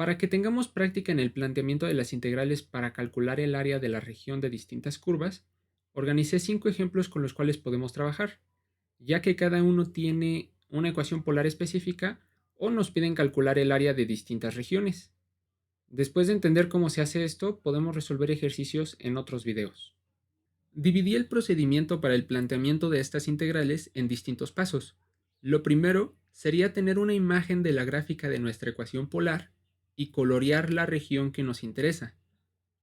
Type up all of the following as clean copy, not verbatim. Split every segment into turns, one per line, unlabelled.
Para que tengamos práctica en el planteamiento de las integrales para calcular el área de la región de distintas curvas, organicé 5 ejemplos con los cuales podemos trabajar, ya que cada uno tiene una ecuación polar específica o nos piden calcular el área de distintas regiones. Después de entender cómo se hace esto, podemos resolver ejercicios en otros videos. Dividí el procedimiento para el planteamiento de estas integrales en distintos pasos. Lo primero sería tener una imagen de la gráfica de nuestra ecuación polar y colorear la región que nos interesa.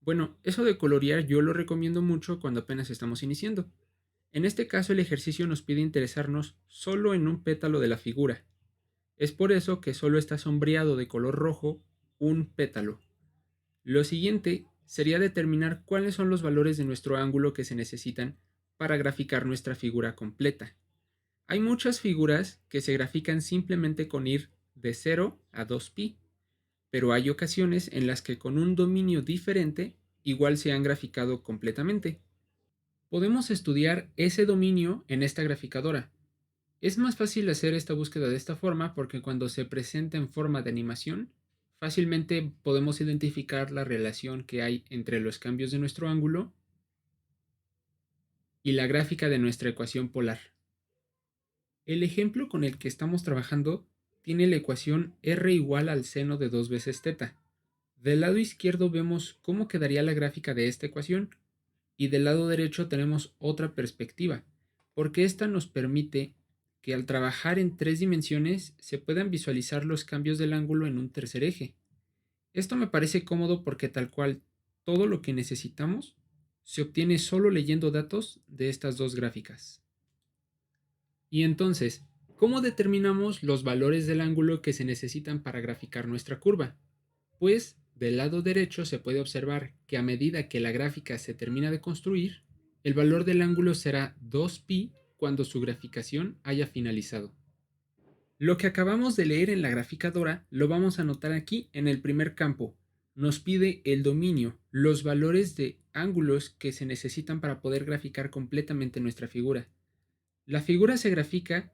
Bueno, eso de colorear yo lo recomiendo mucho cuando apenas estamos iniciando. En este caso el ejercicio nos pide interesarnos solo en un pétalo de la figura. Es por eso que solo está sombreado de color rojo un pétalo. Lo siguiente sería determinar cuáles son los valores de nuestro ángulo que se necesitan para graficar nuestra figura completa. Hay muchas figuras que se grafican simplemente con ir de 0 a 2π, pero hay ocasiones en las que con un dominio diferente igual se han graficado completamente. Podemos estudiar ese dominio en esta graficadora. Es más fácil hacer esta búsqueda de esta forma porque cuando se presenta en forma de animación, fácilmente podemos identificar la relación que hay entre los cambios de nuestro ángulo y la gráfica de nuestra ecuación polar. El ejemplo con el que estamos trabajando tiene la ecuación r igual al seno de 2 veces θ. Del lado izquierdo vemos cómo quedaría la gráfica de esta ecuación y del lado derecho tenemos otra perspectiva, porque esta nos permite que al trabajar en 3 dimensiones se puedan visualizar los cambios del ángulo en un tercer eje. Esto me parece cómodo porque tal cual todo lo que necesitamos se obtiene solo leyendo datos de estas dos gráficas. Y entonces, ¿cómo determinamos los valores del ángulo que se necesitan para graficar nuestra curva? Pues del lado derecho se puede observar que a medida que la gráfica se termina de construir, el valor del ángulo será 2π cuando su graficación haya finalizado. Lo que acabamos de leer en la graficadora lo vamos a anotar aquí en el primer campo. Nos pide el dominio, los valores de ángulos que se necesitan para poder graficar completamente nuestra figura. La figura se grafica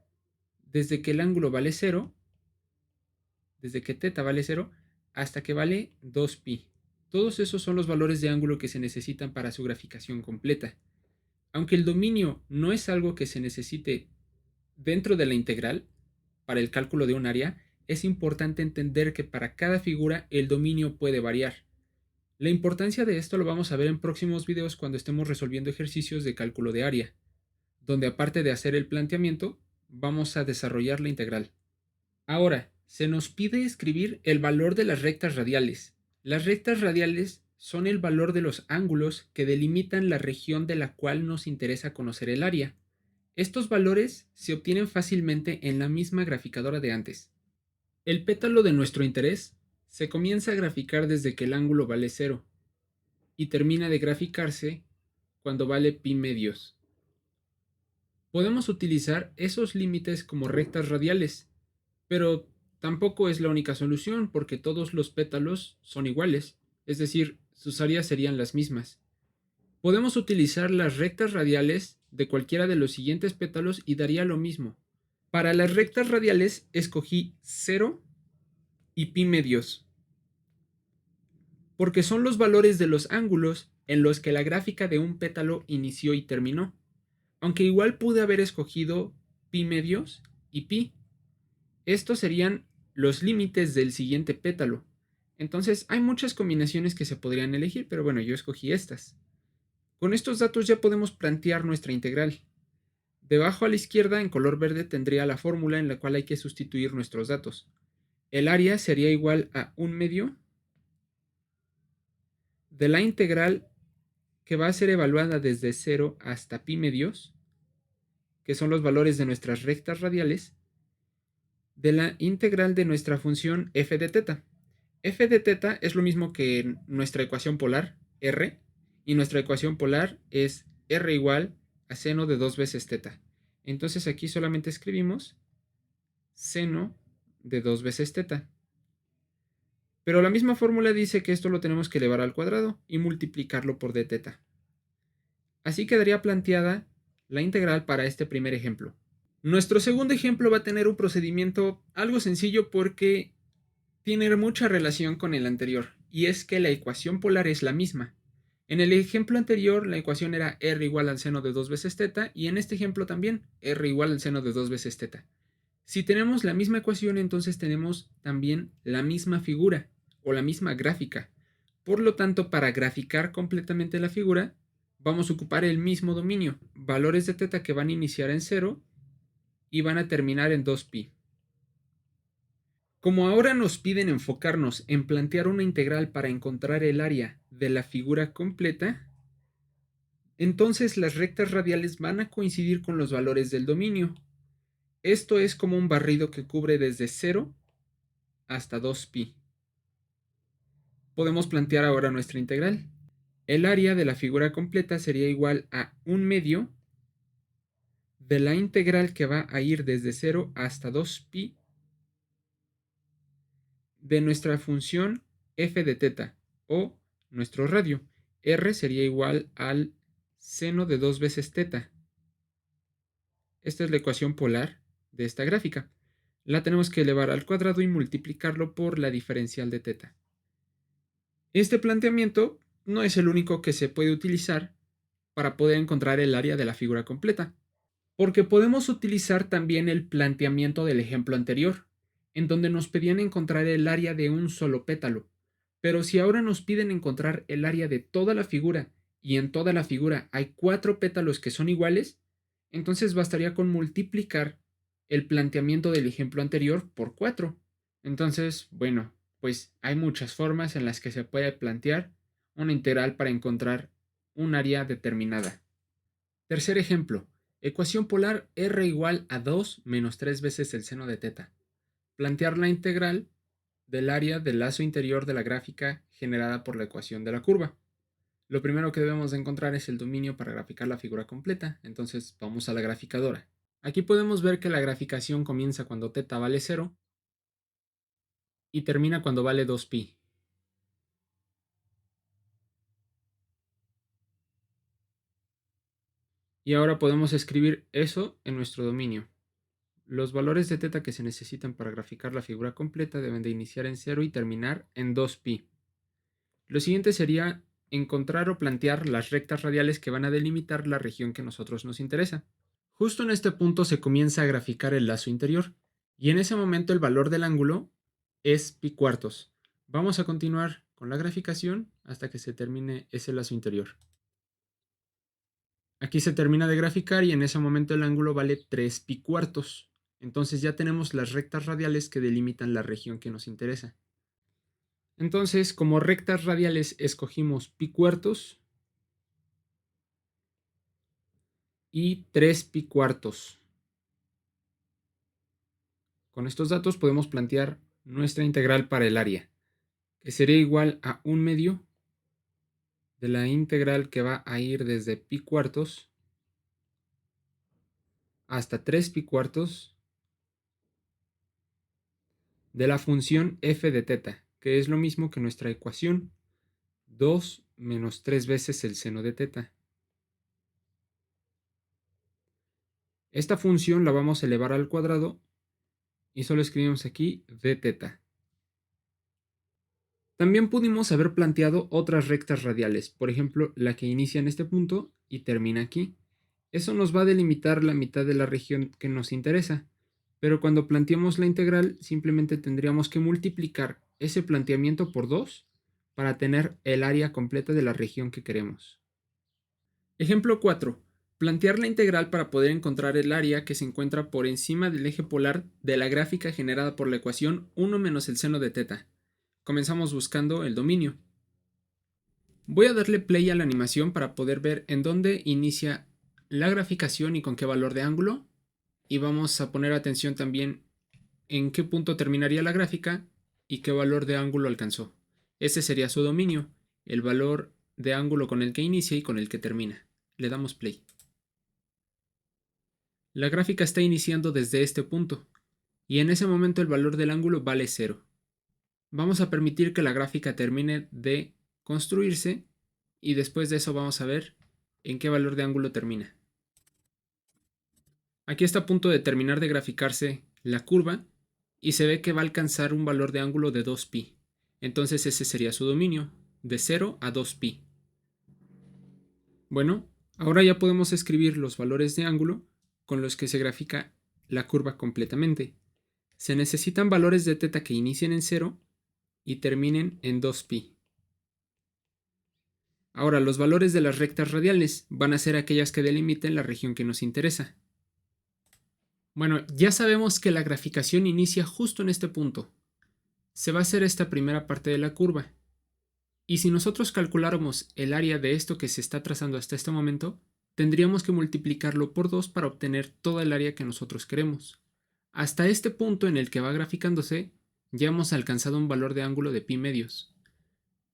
desde que el ángulo vale 0, desde que θ vale 0, hasta que vale 2π. Todos esos son los valores de ángulo que se necesitan para su graficación completa. Aunque el dominio no es algo que se necesite dentro de la integral, para el cálculo de un área, es importante entender que para cada figura el dominio puede variar. La importancia de esto lo vamos a ver en próximos videos cuando estemos resolviendo ejercicios de cálculo de área, donde aparte de hacer el planteamiento, vamos a desarrollar la integral. Ahora, se nos pide escribir el valor de las rectas radiales. Las rectas radiales son el valor de los ángulos que delimitan la región de la cual nos interesa conocer el área. Estos valores se obtienen fácilmente en la misma graficadora de antes. El pétalo de nuestro interés se comienza a graficar desde que el ángulo vale 0 y termina de graficarse cuando vale π medios. Podemos utilizar esos límites como rectas radiales, pero tampoco es la única solución porque todos los pétalos son iguales, es decir, sus áreas serían las mismas. Podemos utilizar las rectas radiales de cualquiera de los siguientes pétalos y daría lo mismo. Para las rectas radiales escogí 0 y π medios, porque son los valores de los ángulos en los que la gráfica de un pétalo inició y terminó, aunque igual pude haber escogido π medios y π. Estos serían los límites del siguiente pétalo. Entonces hay muchas combinaciones que se podrían elegir, pero bueno, yo escogí estas. Con estos datos ya podemos plantear nuestra integral. Debajo a la izquierda, en color verde, tendría la fórmula en la cual hay que sustituir nuestros datos. El área sería igual a 1 medio de la integral que va a ser evaluada desde 0 hasta π medios, que son los valores de nuestras rectas radiales, de la integral de nuestra función f de θ. F de θ es lo mismo que nuestra ecuación polar, r, y nuestra ecuación polar es r igual a seno de 2 veces θ. Entonces aquí solamente escribimos seno de 2 veces θ. Pero la misma fórmula dice que esto lo tenemos que elevar al cuadrado y multiplicarlo por dθ. Así quedaría planteada la integral para este primer ejemplo. Nuestro segundo ejemplo va a tener un procedimiento algo sencillo porque Tiene mucha relación con el anterior, y es que la ecuación polar es la misma. En el ejemplo anterior, la ecuación era r igual al seno de 2 veces teta, y en este ejemplo también, r igual al seno de 2 veces teta. Si tenemos la misma ecuación, entonces tenemos también la misma figura, o la misma gráfica. Por lo tanto, para graficar completamente la figura, vamos a ocupar el mismo dominio, valores de teta que van a iniciar en 0 y van a terminar en 2pi. Como ahora nos piden enfocarnos en plantear una integral para encontrar el área de la figura completa, entonces las rectas radiales van a coincidir con los valores del dominio. Esto es como un barrido que cubre desde 0 hasta 2pi. Podemos plantear ahora nuestra integral. El área de la figura completa sería igual a 1/2 de la integral que va a ir desde 0 hasta 2pi de nuestra función f de teta, o nuestro radio. R sería igual al seno de 2 veces teta. Esta es la ecuación polar de esta gráfica. La tenemos que elevar al cuadrado y multiplicarlo por la diferencial de teta. Este planteamiento no es el único que se puede utilizar para poder encontrar el área de la figura completa, porque podemos utilizar también el planteamiento del ejemplo anterior, en donde nos pedían encontrar el área de un solo pétalo. Pero si ahora nos piden encontrar el área de toda la figura y en toda la figura hay 4 pétalos que son iguales, entonces bastaría con multiplicar el planteamiento del ejemplo anterior por 4. Entonces, bueno, pues hay muchas formas en las que se puede plantear una integral para encontrar un área determinada. Tercer ejemplo, ecuación polar r igual a 2 menos 3 veces el seno de teta. Plantear la integral del área del lazo interior de la gráfica generada por la ecuación de la curva. Lo primero que debemos de encontrar es el dominio para graficar la figura completa, entonces vamos a la graficadora. Aquí podemos ver que la graficación comienza cuando teta vale 0 y termina cuando vale 2pi. Y ahora podemos escribir eso en nuestro dominio. Los valores de teta que se necesitan para graficar la figura completa deben de iniciar en 0 y terminar en 2pi. Lo siguiente sería encontrar o plantear las rectas radiales que van a delimitar la región que a nosotros nos interesa. Justo en este punto se comienza a graficar el lazo interior, y en ese momento el valor del ángulo es pi cuartos. Vamos a continuar con la graficación hasta que se termine ese lazo interior. Aquí se termina de graficar y en ese momento el ángulo vale 3 pi cuartos. Entonces ya tenemos las rectas radiales que delimitan la región que nos interesa. Entonces, como rectas radiales escogimos pi cuartos y 3 pi cuartos. Con estos datos podemos plantear nuestra integral para el área, que sería igual a 1/2 de la integral que va a ir desde pi cuartos hasta 3 pi cuartos de la función f de teta, que es lo mismo que nuestra ecuación, 2 menos 3 veces el seno de teta. Esta función la vamos a elevar al cuadrado y solo escribimos aquí d teta. También pudimos haber planteado otras rectas radiales, por ejemplo, la que inicia en este punto y termina aquí. Eso nos va a delimitar la mitad de la región que nos interesa, pero cuando planteemos la integral simplemente tendríamos que multiplicar ese planteamiento por 2 para tener el área completa de la región que queremos. Ejemplo 4. Plantear la integral para poder encontrar el área que se encuentra por encima del eje polar de la gráfica generada por la ecuación 1 menos el seno de teta. Comenzamos buscando el dominio. Voy a darle play a la animación para poder ver en dónde inicia la graficación y con qué valor de ángulo. Y vamos a poner atención también en qué punto terminaría la gráfica y qué valor de ángulo alcanzó. Ese sería su dominio, el valor de ángulo con el que inicia y con el que termina. Le damos play. La gráfica está iniciando desde este punto y en ese momento el valor del ángulo vale 0. Vamos a permitir que la gráfica termine de construirse y después de eso vamos a ver en qué valor de ángulo termina. Aquí está a punto de terminar de graficarse la curva y se ve que va a alcanzar un valor de ángulo de 2π. Entonces ese sería su dominio, de 0 a 2π. Bueno, ahora ya podemos escribir los valores de ángulo con los que se grafica la curva completamente. Se necesitan valores de θ que inicien en 0 y terminen en 2π. Ahora, los valores de las rectas radiales van a ser aquellas que delimiten la región que nos interesa. Bueno, ya sabemos que la graficación inicia justo en este punto. Se va a hacer esta primera parte de la curva. Y si nosotros calculáramos el área de esto que se está trazando hasta este momento, tendríamos que multiplicarlo por 2 para obtener toda el área que nosotros queremos. Hasta este punto en el que va graficándose, ya hemos alcanzado un valor de ángulo de π medios.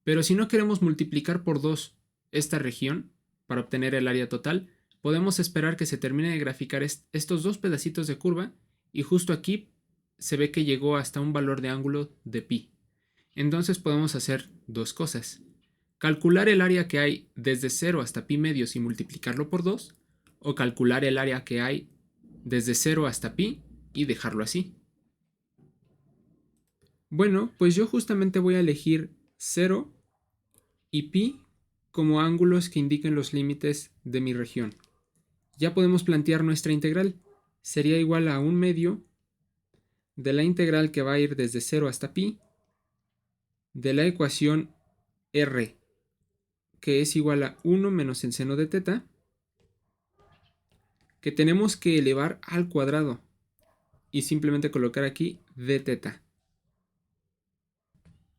Pero si no queremos multiplicar por 2 esta región para obtener el área total, podemos esperar que se termine de graficar estos dos pedacitos de curva y justo aquí se ve que llegó hasta un valor de ángulo de π. Entonces podemos hacer dos cosas: calcular el área que hay desde 0 hasta π medios y multiplicarlo por 2, o calcular el área que hay desde 0 hasta π y dejarlo así. Bueno, pues yo justamente voy a elegir 0 y π como ángulos que indiquen los límites de mi región. Ya podemos plantear nuestra integral. Sería igual a 1 medio de la integral que va a ir desde 0 hasta π de la ecuación r, que es igual a 1 menos el seno de θ, que tenemos que elevar al cuadrado y simplemente colocar aquí dθ.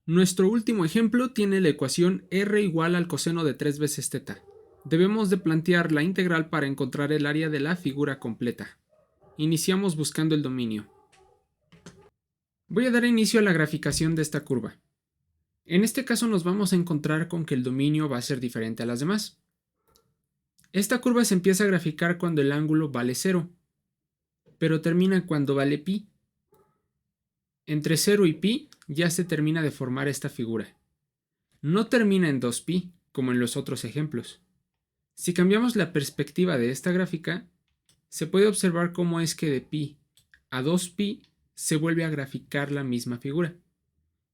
Nuestro último ejemplo tiene la ecuación r igual al coseno de 3 veces θ. Debemos de plantear la integral para encontrar el área de la figura completa. Iniciamos buscando el dominio. Voy a dar inicio a la graficación de esta curva. En este caso nos vamos a encontrar con que el dominio va a ser diferente a las demás. Esta curva se empieza a graficar cuando el ángulo vale 0, pero termina cuando vale π. Entre 0 y π ya se termina de formar esta figura. No termina en 2π, como en los otros ejemplos. Si cambiamos la perspectiva de esta gráfica, se puede observar cómo es que de π a 2π se vuelve a graficar la misma figura.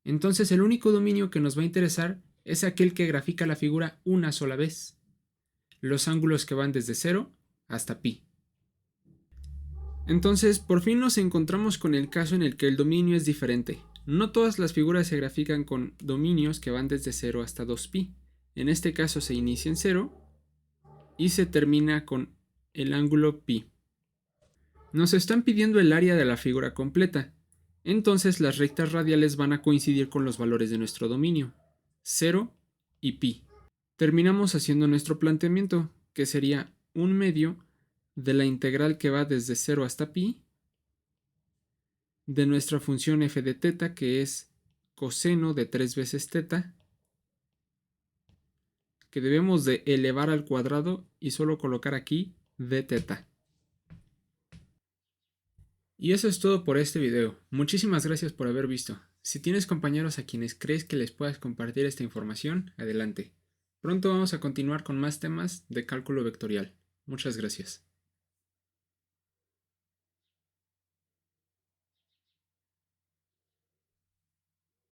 Entonces el único dominio que nos va a interesar es aquel que grafica la figura una sola vez. Los ángulos que van desde 0 hasta π. Entonces, por fin nos encontramos con el caso en el que el dominio es diferente. No todas las figuras se grafican con dominios que van desde 0 hasta 2π. En este caso se inicia en 0 y se termina con el ángulo π. Nos están pidiendo el área de la figura completa. Entonces las rectas radiales van a coincidir con los valores de nuestro dominio, 0 y π. Terminamos haciendo nuestro planteamiento, que sería 1 medio de la integral que va desde 0 hasta π de nuestra función f de θ, que es coseno de 3 veces θ, que debemos de elevar al cuadrado y solo colocar aquí dθ. Y eso es todo por este video. Muchísimas gracias por haber visto. Si tienes compañeros a quienes crees que les puedas compartir esta información, adelante. Pronto vamos a continuar con más temas de cálculo vectorial. Muchas gracias.